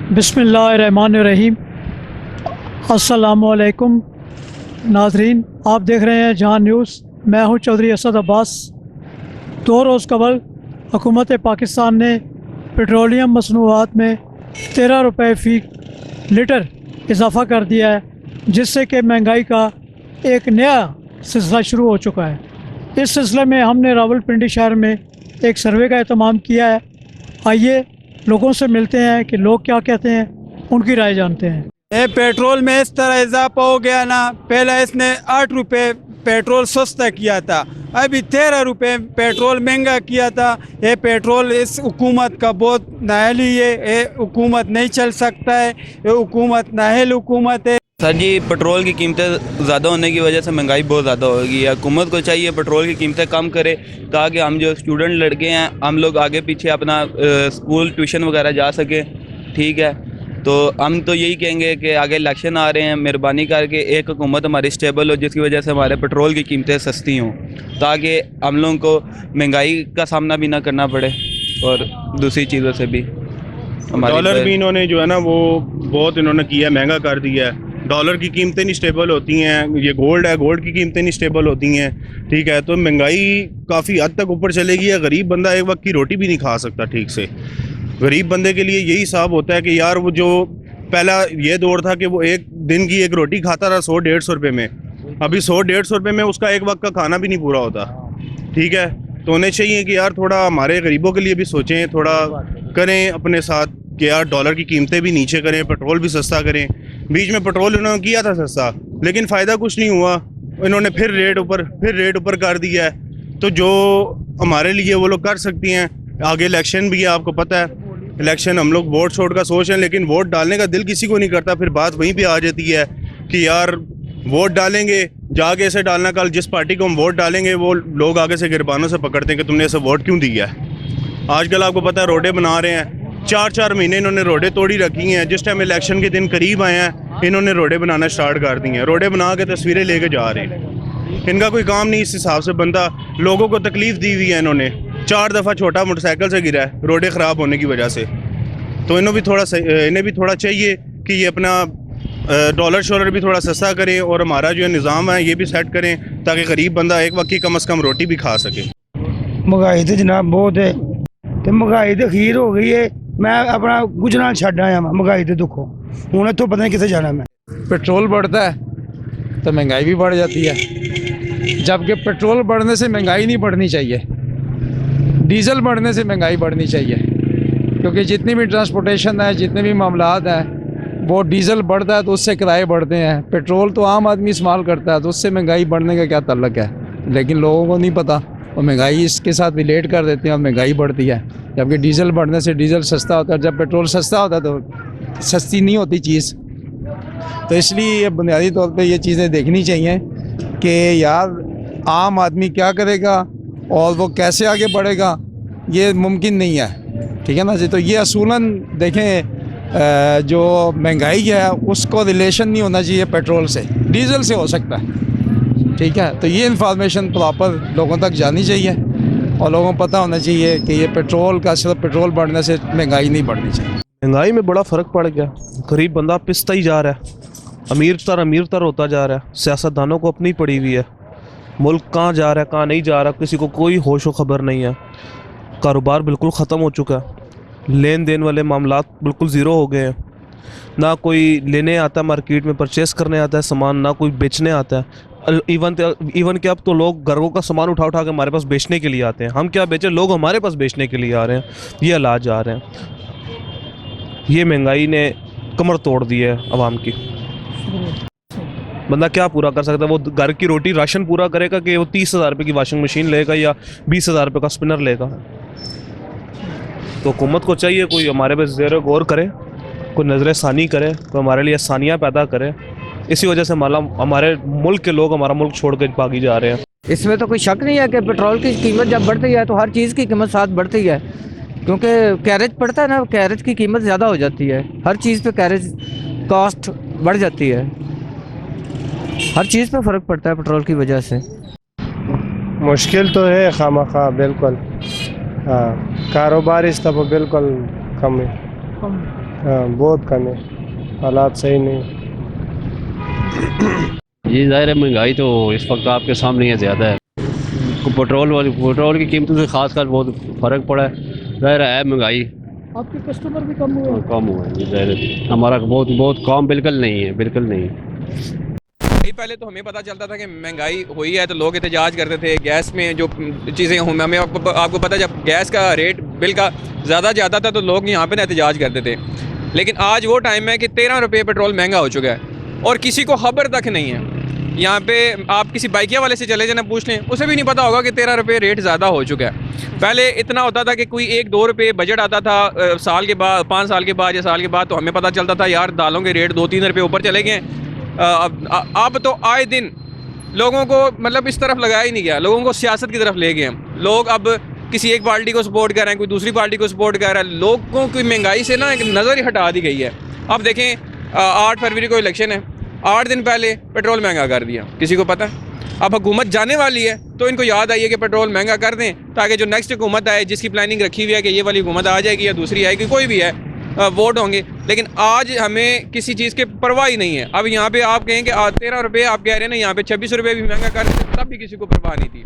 बिस्मिल्लाहिर्रहमानिर्रहीम। अस्सलामुअलैकुम नाज़रीन, आप देख रहे हैं जहां न्यूज़। मैं हूं चौधरी असद अब्बास। 2 रोज़ कबल हुकूमत पाकिस्तान ने पेट्रोलियम मसनूआत में 13 रुपये फ़ी लीटर इजाफ़ा कर दिया है, जिससे कि महंगाई का एक नया सिलसिला शुरू हो चुका है। इस सिलसिले में हमने रावलपिंडी शहर में एक सर्वे का एहतमाम किया है। आइए लोगों से मिलते हैं कि लोग क्या कहते हैं, उनकी राय जानते हैं। ये पेट्रोल में इस तरह इजाफा हो गया ना, पहले इसने 8 रुपये पेट्रोल सस्ता किया था, अभी 13 रुपये पेट्रोल महंगा किया था। ये पेट्रोल इस हुकूमत का बहुत नाअहली है, ये हुकूमत नहीं चल सकता है, ये हुकूमत नाअहल हुकूमत है। सर जी, पेट्रोल की कीमतें ज़्यादा होने की वजह से महंगाई बहुत ज़्यादा हो गई है। हुकूमत को चाहिए पेट्रोल की कीमतें कम करे, ताकि हम जो स्टूडेंट लड़के हैं हम लोग आगे पीछे अपना स्कूल ट्यूशन वगैरह जा सकें। ठीक है, तो हम तो यही कहेंगे कि आगे इलेक्शन आ रहे हैं, मेहरबानी करके एक हुकूमत हमारी स्टेबल हो, जिसकी वजह से हमारे पेट्रोल की कीमतें सस्ती हों, ताकि हम लोगों को महंगाई का सामना भी ना करना पड़े और दूसरी चीज़ों से भी। डॉलर भी इन्होंने जो है ना वो बहुत इन्होंने किया, महंगा कर दिया है। डॉलर की कीमतें नहीं स्टेबल होती हैं। ये गोल्ड है, गोल्ड की कीमतें नहीं स्टेबल होती हैं। ठीक है, तो महंगाई काफ़ी हद तक ऊपर चलेगी है। गरीब बंदा एक वक्त की रोटी भी नहीं खा सकता ठीक से। गरीब बंदे के लिए यही हिसाब होता है कि यार वो जो पहला ये दौर था कि वो एक दिन की एक रोटी खाता था 100-150 रुपये में, अभी 100-150 रुपये में उसका एक वक्त का खाना भी नहीं पूरा होता। ठीक है, तो उन्हें चाहिए कि यार थोड़ा हमारे गरीबों के लिए भी सोचें, थोड़ा करें अपने साथ कि यार डॉलर की कीमतें भी नीचे करें, पेट्रोल भी सस्ता करें। बीच में पेट्रोल इन्होंने किया था सस्ता, लेकिन फ़ायदा कुछ नहीं हुआ। इन्होंने फिर रेट ऊपर कर दिया है। तो जो हमारे लिए वो लोग कर सकती हैं, आगे इलेक्शन भी है, आपको पता है इलेक्शन हम लोग वोट छोड़ का सोच रहे हैं, लेकिन वोट डालने का दिल किसी को नहीं करता। फिर बात वहीं पे आ जाती है कि यार वोट डालेंगे, जाके ऐसे डालना, कल जिस पार्टी को हम वोट डालेंगे वो लोग आगे से गिरबानों से पकड़ते हैं कि तुमने ऐसे वोट क्यों दिया है। आजकल आपको पता है रोडें बना रहे हैं, 4-4 महीने इन्होंने रोडें तोड़ी रखी हैं। जिस टाइम इलेक्शन के दिन करीब आए हैं इन्होंने रोडें बनाना स्टार्ट कर दी हैं, रोडें बना के तस्वीरें लेके जा रहे हैं। इनका कोई काम नहीं इस हिसाब से बनता। लोगों को तकलीफ़ दी हुई है इन्होंने। 4 दफ़ा छोटा मोटरसाइकिल से गिरा है रोडें ख़राब होने की वजह से। तो इन्हें भी थोड़ा चाहिए कि ये अपना डॉलर शॉलर भी थोड़ा सस्ता करें और हमारा जो निज़ाम है ये भी सेट करें, ताकि गरीब बंदा एक वक्त की कम अज़ कम रोटी भी खा सके। महंगाई तो जनाब बहुत है, तो महंगाई तो खीर हो गई है। मैं अपना गुजरात छड़ आया, महंगाई तो दुखो हूँ तो पता नहीं किसे जाना। मैं पेट्रोल बढ़ता है तो महंगाई भी बढ़ जाती है, जबकि पेट्रोल बढ़ने से महंगाई नहीं बढ़नी चाहिए, डीजल बढ़ने से महंगाई बढ़नी चाहिए। क्योंकि जितनी भी ट्रांसपोर्टेशन है, जितने भी मामलात हैं, वो डीजल बढ़ता है तो उससे किराए बढ़ते हैं। पेट्रोल तो आम आदमी इस्तेमाल करता है, तो उससे महंगाई बढ़ने का क्या ताल्लुक है, लेकिन लोगों को नहीं पता और महंगाई इसके साथ रिलेट कर देते हैं और महंगाई बढ़ती है। जबकि डीजल बढ़ने से डीजल सस्ता होता है, जब पेट्रोल सस्ता होता है तो सस्ती नहीं होती चीज़। तो इसलिए बुनियादी तौर पे ये चीज़ें देखनी चाहिए कि यार आम आदमी क्या करेगा और वो कैसे आगे बढ़ेगा, ये मुमकिन नहीं है। ठीक है ना जी, तो ये असूलन देखें जो महंगाई है उसको रिलेशन नहीं होना चाहिए पेट्रोल से, डीजल से हो सकता है। ठीक है, तो ये इंफॉर्मेशन प्रॉपर लोगों तक जानी चाहिए और लोगों को पता होना चाहिए कि ये पेट्रोल का सिर्फ पेट्रोल बढ़ने से महंगाई नहीं बढ़नी चाहिए। महंगाई में बड़ा फ़र्क पड़ गया, गरीब बंदा पिसता ही जा रहा है, अमीर तर होता जा रहा है। सियासतदानों को अपनी पड़ी हुई है, मुल्क कहाँ जा रहा है कहाँ नहीं जा रहा किसी को कोई होश व खबर नहीं है। कारोबार बिल्कुल ख़त्म हो चुका है, लेन देन वाले मामलात बिल्कुल ज़ीरो हो गए हैं। ना कोई लेने आता है मार्केट में, परचेस करने आता है सामान, ना कोई बेचने आता है। इवन कि अब तो लोग घरों का सामान उठा के हमारे पास बेचने के लिए आते हैं। हम क्या बेचें, लोग हमारे पास बेचने के लिए आ रहे हैं। ये हालात जा रहे हैं। ये महंगाई ने कमर तोड़ दी है आवाम की। बंदा क्या पूरा कर सकता है, वो घर की रोटी राशन पूरा करेगा कि वो 30,000 रुपये की वॉशिंग मशीन लेगा या 20,000 रुपये का स्पिनर लेगा। तो हुकूमत को चाहिए कोई हमारे पे ज़ेर गौर करे, कोई नज़र सानी करे, कोई हमारे लिए आसानियाँ पैदा करे। इसी वजह से हमारे मुल्क के लोग हमारा मुल्क छोड़ कर भागी जा रहे हैं। इसमें तो कोई शक नहीं है कि पेट्रोल की कीमत जब बढ़ती है तो हर चीज़ की कीमत साथ बढ़ती है, क्योंकि कैरेज पड़ता है ना, कैरेज की कीमत ज़्यादा हो जाती है। हर चीज़ पे कैरेज कॉस्ट बढ़ जाती है, हर चीज़ पे फ़र्क पड़ता है पेट्रोल की वजह से। मुश्किल तो है खामखा, बिल्कुल। हाँ, कारोबार इस तरफ बिल्कुल कम है। हाँ बहुत कम है, हालात सही नहीं। ये ज़ाहिर है महंगाई तो इस वक्त आपके सामने है, ज़्यादा है। पेट्रोल की कीमतों से खासकर बहुत फ़र्क पड़ा है। ज़ाहिर है महंगाई आपके कस्टमर भी कम हुए? कम हुआ है, ये ज़ाहिर है। हमारा बहुत कम बिल्कुल नहीं है, बिल्कुल नहीं है। पहले तो हमें पता चलता था कि महंगाई हुई है तो लोग एहतजाज करते थे। गैस में जो चीज़ें हमें आपको पता, जब गैस का रेट बिल का ज़्यादा जाता था तो लोग यहाँ पे एहतजाज करते थे। लेकिन आज वो टाइम है कि 13 रुपये पेट्रोल महंगा हो चुका है और किसी को खबर तक नहीं है। यहाँ पे आप किसी बाइकिया वाले से चले जाना पूछ लें, उसे भी नहीं पता होगा कि 13 रुपये रेट ज़्यादा हो चुका है। पहले इतना होता था कि कोई 1-2 रुपये बजट आता था साल के बाद, 5 साल के बाद या साल के बाद, तो हमें पता चलता था यार दालों के रेट 2-3 रुपये ऊपर चले गए। अब तो आए दिन लोगों को मतलब इस तरफ लगाया ही नहीं गया, लोगों को सियासत की तरफ ले गए हैं। लोग अब किसी एक पार्टी को सपोर्ट कर रहे हैं, कोई दूसरी पार्टी को सपोर्ट कर रहा है। लोगों की महंगाई से ना एक नज़र ही हटा दी गई है। अब देखें 8 फरवरी को इलेक्शन है, 8 दिन पहले पेट्रोल महंगा कर दिया, किसी को पता है? अब हुकूमत जाने वाली है तो इनको याद आई है कि पेट्रोल महंगा कर दें ताकि जो नेक्स्ट हुकूमत आए, जिसकी प्लानिंग रखी हुई है कि ये वाली हुकूमत आ जाएगी या दूसरी आएगी, कोई भी है, वोट होंगे। लेकिन आज हमें किसी चीज़ के परवाह ही नहीं है। अब यहाँ पे आप कहें कि 13 रुपये आप कह रहे हैं ना, यहाँ पे 26 रुपये भी महंगा कर देते तब भी किसी को परवाह नहीं थी।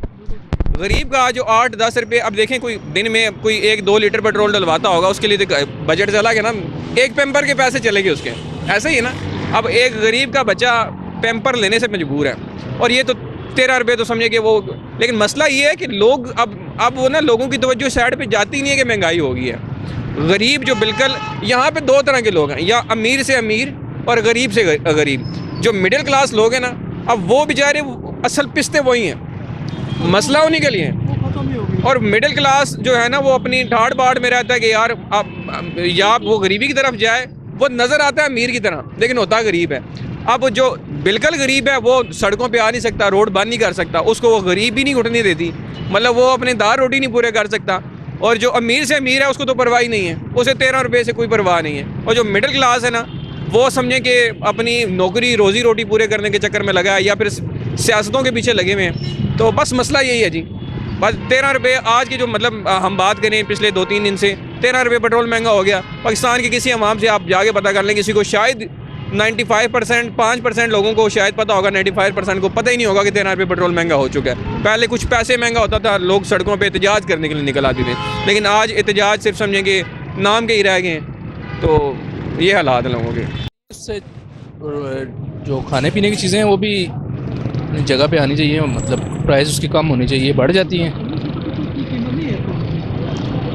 गरीब का जो 8-10 रुपये, अब देखें कोई दिन में कोई 1-2 लीटर पेट्रोल डलवाता होगा, उसके लिए बजट चला गया ना, एक पैम्पर के पैसे चले गए उसके, ऐसे ही है ना। अब एक गरीब का बच्चा पैम्पर लेने से मजबूर है और ये तो 13 रुपये तो समझे कि वो। लेकिन मसला ये है कि लोग अब वो ना, लोगों की तवज्जो साइड पे जाती नहीं है कि महंगाई हो गई है। गरीब जो बिल्कुल, यहाँ पे 2 तरह के लोग हैं, या अमीर से अमीर और गरीब से गरीब। जो मिडिल क्लास लोग हैं ना, अब वो बेचारे असल पिस्ते वही हैं, मसला उन्हीं के लिए है। और मिडिल क्लास जो है ना, वो अपनी ठाड़ बाड़ में रहता है कि यार अब या वो गरीबी की तरफ जाए, वो नज़र आता है अमीर की तरह लेकिन होता गरीब है। अब जो बिल्कुल गरीब है वो सड़कों पे आ नहीं सकता, रोड बंद नहीं कर सकता, उसको वो गरीबी नहीं उठने देती, मतलब वो अपने दार रोटी नहीं पूरे कर सकता। और जो अमीर से अमीर है उसको तो परवाह ही नहीं है, उसे 13 रुपये से कोई परवाह नहीं है। और जो मिडिल क्लास है ना, वो समझे कि अपनी नौकरी रोज़ी रोटी पूरे करने के चक्कर में लगा है या फिर सियासतों के पीछे लगे हुए हैं। तो बस मसला यही है जी, बस 13 रुपये आज की जो मतलब हम बात करें पिछले 2-3 दिन से 13 रुपये पेट्रोल महंगा हो गया। पाकिस्तान के किसी अवाम से आप जाके पता कर लें, किसी को शायद 95%, 5% लोगों को शायद पता होगा, 95% को पता ही नहीं होगा कि 13 रुपये पेट्रोल महंगा हो चुका है। पहले कुछ पैसे महंगा होता था, लोग सड़कों पे एहतजाज करने के लिए निकल आते थे, लेकिन आज एहतजाज सिर्फ समझें कि नाम के ही रह गए हैं। तो ये हालात हैं लोगों के। इससे जो खाने पीने की चीज़ें हैं वो भी जगह पे आनी चाहिए, मतलब प्राइस उसकी कम होनी चाहिए, बढ़ जाती हैं।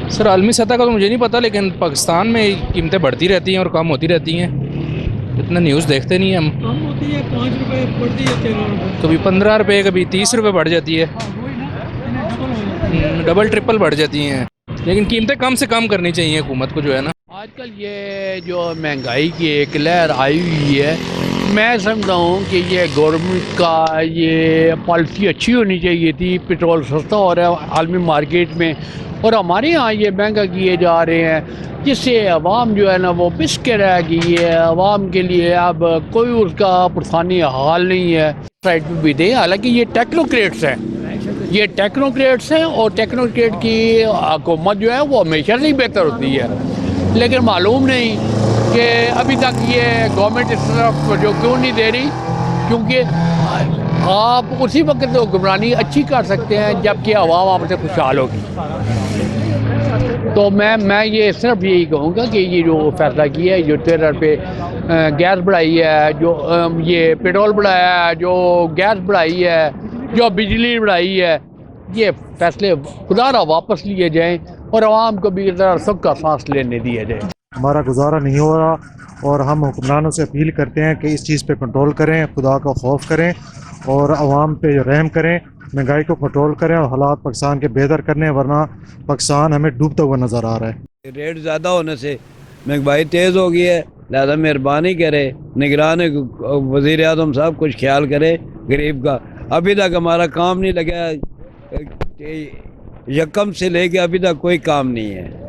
सर आलमी सतह का तो मुझे नहीं पता, लेकिन पाकिस्तान में कीमतें बढ़ती रहती हैं और कम होती रहती हैं। इतना न्यूज़ देखते नहीं हम। कम होती है, 5 रुपये बढ़ती है, 13 रुपये, कभी 15 रुपये, कभी 30 रुपये बढ़ जाती है, डबल ट्रिपल बढ़ जाती हैं। लेकिन कीमतें कम से कम करनी चाहिए हुकूमत को, जो है ना। आजकल ये जो महंगाई की एक लहर आई हुई है, मैं समझता हूँ कि ये गवर्नमेंट का ये पॉलिसी अच्छी होनी चाहिए थी। पेट्रोल सस्ता हो रहा है आलमी मार्केट में और हमारे यहाँ ये महंगा किए जा रहे हैं, जिससे अवाम जो है ना वो पिस के रह गई है। अवाम के लिए अब कोई उसका पुरसानी हाल नहीं है। साइड पर भी दे, हालांकि ये टेक्नोक्रेट्स हैं, ये टेक्नोक्रेट्स हैं और टेक्नोक्रेट की हुकूमत जो है वो हमेशा से ही बेहतर होती है। लेकिन मालूम नहीं कि अभी तक ये गवर्नमेंट इस तरफ जो क्यों नहीं दे रही, क्योंकि आप उसी वक्त तो हुक्मरानी अच्छी कर सकते हैं जबकि अवाम आपसे खुशहाल होगी। तो मैं ये सिर्फ यही कहूँगा कि ये जो फैसला किया है, जो 13 रुपये गैस बढ़ाई है, जो ये पेट्रोल बढ़ाया है, जो गैस बढ़ाई है, जो बिजली बढ़ाई है, ये फैसले खुदारा वापस लिए जाएँ और आवाम को भी ज़रा सुख का सांस लेने दिया जाए। हमारा गुजारा नहीं हो रहा और हम हुक्मरानों से अपील करते हैं कि इस चीज़ पे कंट्रोल करें, खुदा का खौफ करें और आवाम पे रहम करें, महंगाई को कंट्रोल करें और हालात पाकिस्तान के बेहतर करने, वरना पाकिस्तान हमें डूबता हुआ नज़र आ रहा है। रेट ज़्यादा होने से महंगाई तेज़ हो गई है, लिहाजा मेहरबानी करे निगरान वज़ीर आज़म साहब कुछ ख्याल करे गरीब का। अभी तक हमारा काम नहीं लगा, यकम से लेके अभी तक कोई काम नहीं है।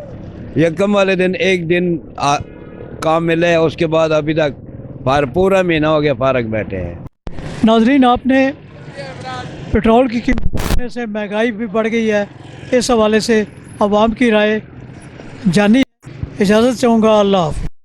यकम वाले दिन एक दिन काम मिले है, उसके बाद अभी तक पूरा महीना हो गया फारग बैठे हैं। नाजरीन, आपने पेट्रोल की कीमत बढ़ने से महंगाई भी बढ़ गई है, इस हवाले से अवाम की राय जानी। इजाज़त चाहूँगा। अल्लाह हाफ़िज़।